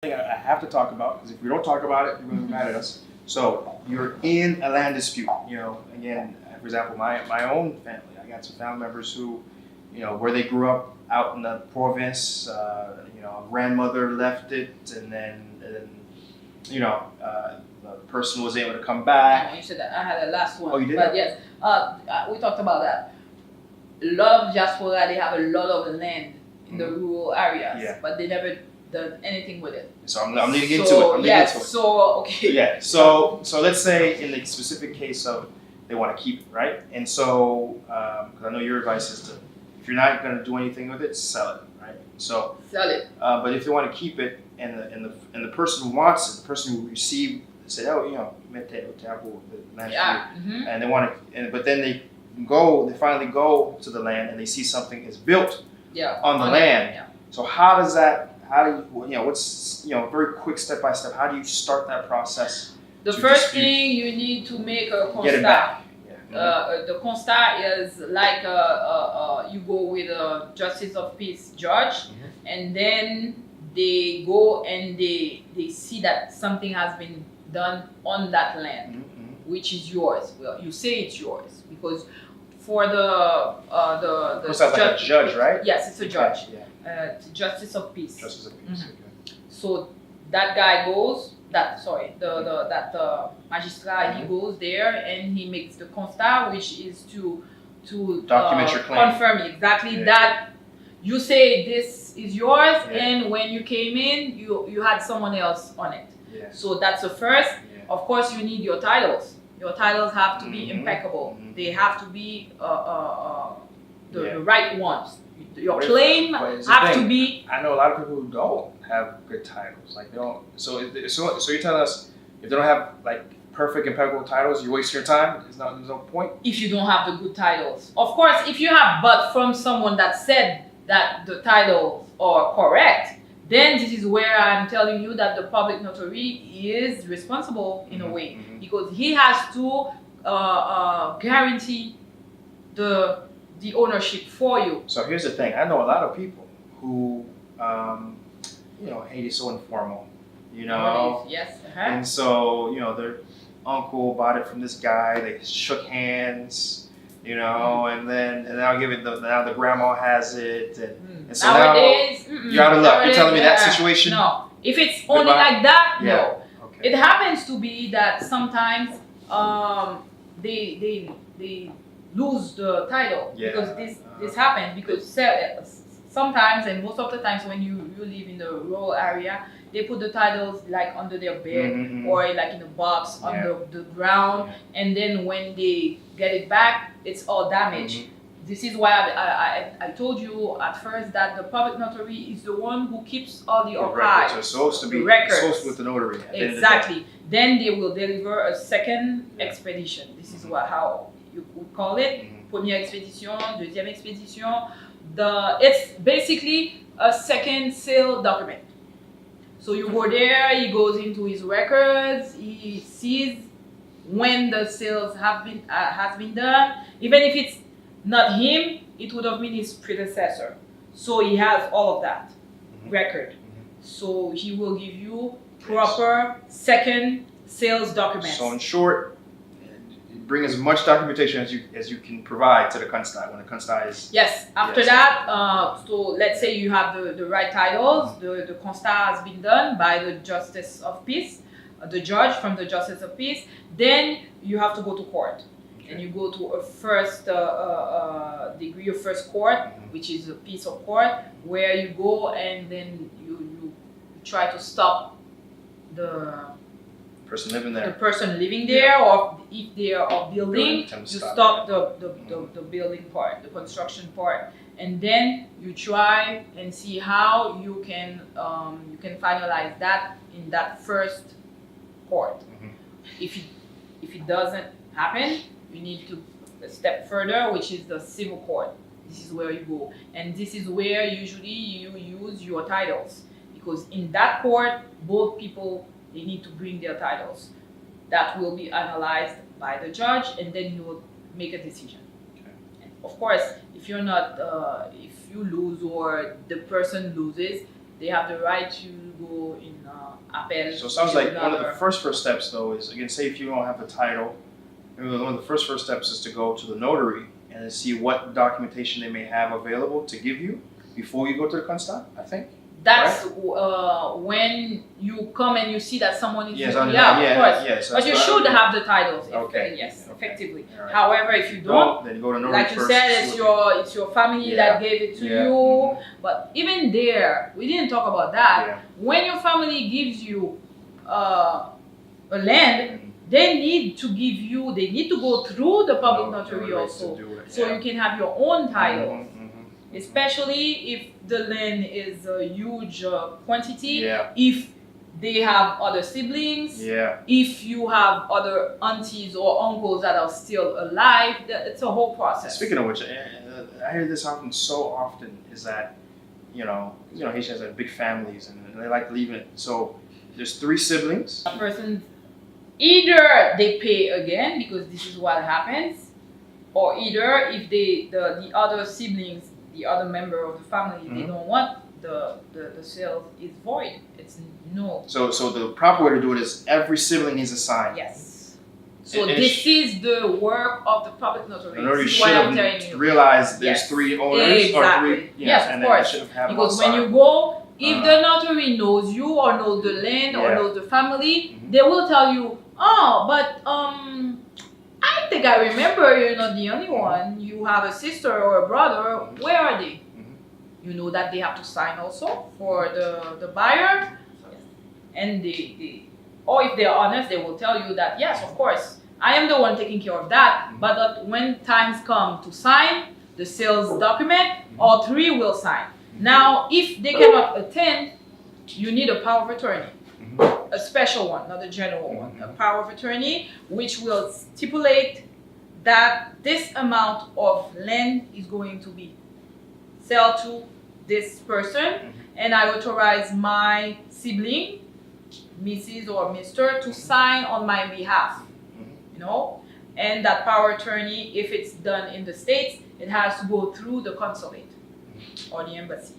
thing I have to talk about, because if we don't talk about it, you're going to be mad at us. So you're in a land dispute. Again, for example, my own family. I got some family members who, where they grew up out in the province. Grandmother left it, and then the person was able to come back. You said that. I had a last one. Oh, you did? But yes, we talked about that. A lot of diaspora, they have a lot of land in the rural areas, but they never done anything with it. So I'm leading into it. So okay. Yeah. So let's say in the specific case of they want to keep it, right? And so because I know your advice is to, if you're not going to do anything with it, sell it, right? So sell it. But if they want to keep it and the person who wants it, the person who received said, and they want to, but then they finally go to the land and they see something is built on the land. Yeah. So what's very quick step by step, how do you start that process? The first thing, you need to make a constat. Get it back. The constat is like you go with a justice of peace judge, and then they go and they see that something has been done on that land, which is yours. Well, you say it's yours because for the like a judge, right? Yes, it's a judge. Okay, it's justice of peace. Justice of peace. Okay. So that guy goes. That magistrat, he goes there and he makes the constat, which is to document your claim. Confirm exactly that you say this is yours, and when you came in, you had someone else on it. Yeah. So that's the first. Of course, you need your titles. Your titles have to be impeccable. They have to be the right ones. Your claim have to be. I know a lot of people who don't have good titles. Like they don't. So you're telling us if they don't have like perfect impeccable titles, you waste your time. There's no point. If you don't have the good titles, of course, if you have but from someone that said that the titles are correct, then this is where I'm telling you that the public notary is responsible in a way, because he has to guarantee the ownership for you. So here's the thing. I know a lot of people who, Haiti is so informal, Yes. And so, their uncle bought it from this guy. They shook hands, and now now the grandma has it, and so nowadays, now you're out of luck. You're telling me that situation? No. If it's only like that, no. Okay. It happens to be that sometimes they lose the title because this happens because sometimes and most of the times when you live in the rural area, they put the titles like under their bed or like in a box under the ground, and then when they get it back, it's all damaged. This is why I told you at first that the public notary is the one who keeps all the archives. So it's supposed to be with the notary. Exactly. Then they will deliver a second expedition. This is how you would call it. Première expédition, deuxième expédition. It's basically a second sale document. So you go there, he goes into his records, he sees when the sales has been done. Even if it's not him, it would have been his predecessor. So he has all of that record. So he will give you proper second sales documents. So in short, bring as much documentation as you can provide to the constat when the constat is. Yes. After that, so let's say you have the right titles. The constat has been done by the justice of peace, the judge from the justice of peace. Then you have to go to court, and you go to a first degree of first court, which is a piece of court where you go and then you try to stop the person living there. The person living there, or if they are building, you stop the building part, the construction part, and then you try and see how you can finalize that in that first court. If it doesn't happen, you need to step further, which is the civil court. This is where you go, and this is where usually you use your titles, because in that court, both people, they need to bring their titles. That will be analyzed by the judge, and then he will make a decision. And of course, if you're not, if you lose or the person loses, they have the right to go in appel. So it sounds like one of the tribunal. first steps, though, is again, say if you don't have the title, one of the first steps is to go to the notary and see what documentation they may have available to give you before you go to the constat, I think. That's when you come and you see that someone is Yes, of course. Yes, But you should have the titles. Okay. Yes, effectively. Right. However, if you don't, then you go to notary like you first, said, see it's what it's your family Yeah. that gave it to Yeah. you. Mhm. But even there, we didn't talk about that. Yeah. When your family gives you a land, they need to give you. They need to go through the public notary also, so you can have your own title. Especially if the land is a huge quantity. Yeah. If they have other siblings. Yeah. If you have other aunties or uncles that are still alive, it's a whole process. Speaking of which, I hear this happen so often is that, Haitians have big families and they like leaving it. So there's 3 siblings. A person, either they pay again because this is what happens, or either if the other siblings, the other member of the family, they don't want the sale is void. It's no. So the proper way to do it is every sibling needs a sign. Yes. So And this is the work of the public notary. The notary This is should what I'm telling have you. realized there's Yes. 3 owners Exactly. or 3. Yes, and of course. Then they should have Because one when sign. you go, if the notary knows you or knows the land or Yeah. knows the family, they will tell you, oh, but I think I remember you're not the only one. You have a sister or a brother. Where are they? You know that they have to sign also for the buyer, and or if they're honest, they will tell you that yes, of course, I am the one taking care of that. But when times come to sign the sales document, all 3 will sign. Now, if they cannot attend, you need a power of attorney, a special one, not a general one, a power of attorney, which will stipulate that this amount of land is going to be sold to this person, and I authorize my sibling, Mrs. or Mr., to sign on my behalf. And that power attorney, if it's done in the States, it has to go through the consulate or the embassy.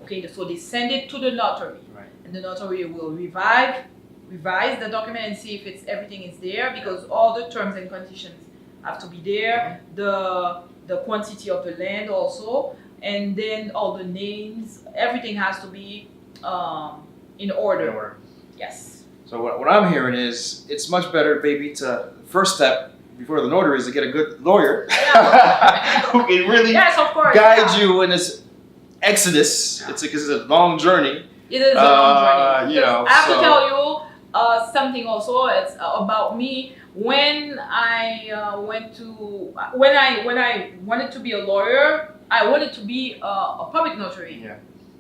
Okay, so they send it to the notary, and the notary will revise the document and see if everything is there, because all the terms and conditions have to be there, the quantity of the land also, and then all the names, everything has to be in order. Yes. So what I'm hearing is it's much better, baby, to first step before the notary is to get a good lawyer who can really yes, of course, guide you in this exodus. It's a long journey. It is a long journey. I have to tell you something also. It's about me. When I wanted to be a lawyer, I wanted to be a public notary. Yeah.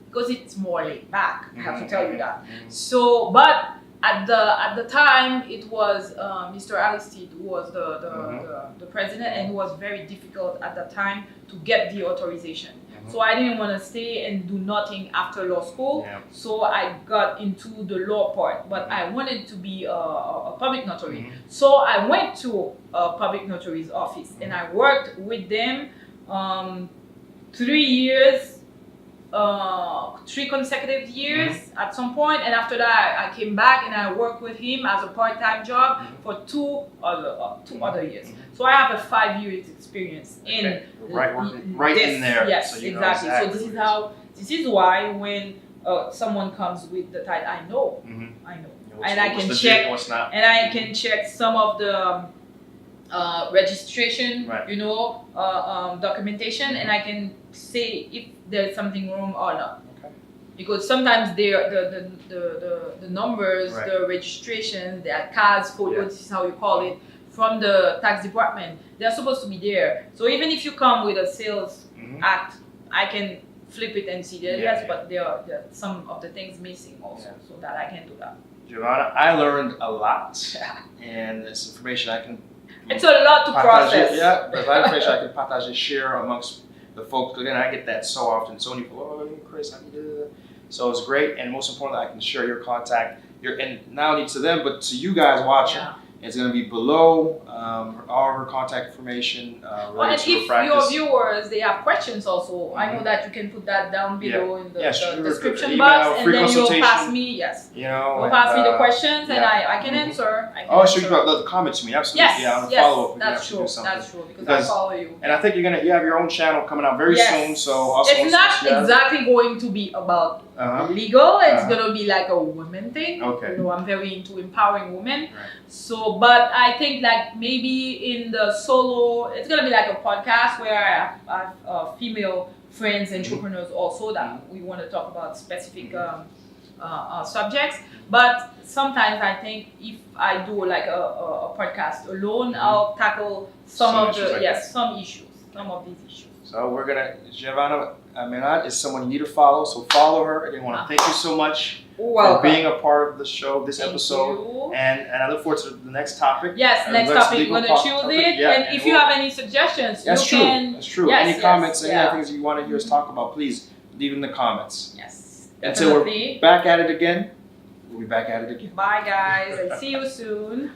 Because it's more laid back. I have to tell you that. So, but at the time, it was Mr. Aristide who was the president, and it was very difficult at that time to get the authorization. So I didn't want to stay and do nothing after law school. Yeah. So I got into the law part, but I wanted to be a public notary. So I went to a public notary's office and I worked with them 3 years. 3 consecutive years at some point, and after that I came back and I worked with him as a part-time job for 2 other years. So I have a 5 years experience in in there. Yes, so exactly. So this is why when someone comes with the title, I know, and I can check, and I can check some of the registration, documentation, and I can say if there's something wrong or not. Because sometimes the numbers, the registration, the CAS photo, this is how you call it, from the tax department, they're supposed to be there. So even if you come with a sales act, I can flip it and see that but there are some of the things missing also, so that I can do that. Giovanna, I learned a lot, and this information I can. It's a lot to process. But if I have information I can partage, share amongst the folks. Again, I get that so often. So many people, Chris, I need to. So it's great, and most importantly, I can share your contact, and not only to them, but to you guys watching, It's going to be below all of her contact information related to her if practice. your viewers they have questions also, I know that you can put that down below in the description email, box, and then you'll consultation. pass me. Yes, You know, you'll pass me the questions, and I can answer. So you got the comments to me, absolutely. Yes, Yeah, on the yes, follow up. that's true. That's true because I follow you. And I think you have your own channel coming out very soon. So also it's not exactly going to be about legal. It's gonna be like a women thing. Okay. You know, I'm very into empowering women. Right. So, but I think like maybe in the solo, it's gonna be like a podcast where I have female friends, entrepreneurs also that we want to talk about specific subjects. But sometimes I think if I do like a podcast alone, I'll tackle some of these issues. So we're gonna Giovanna Menard is someone you need to follow. So follow her. Again, I want to thank you so much for being a part of the show, this episode, and I look forward to the next topic. Yes, next topic. We're gonna choose it, and if you have any suggestions, that's you can. That's true. Yes, any comments, any things you want to hear us talk about, please leave in the comments. Yes. Until we're back at it again, we'll be back at it again. Bye, guys, and see you soon.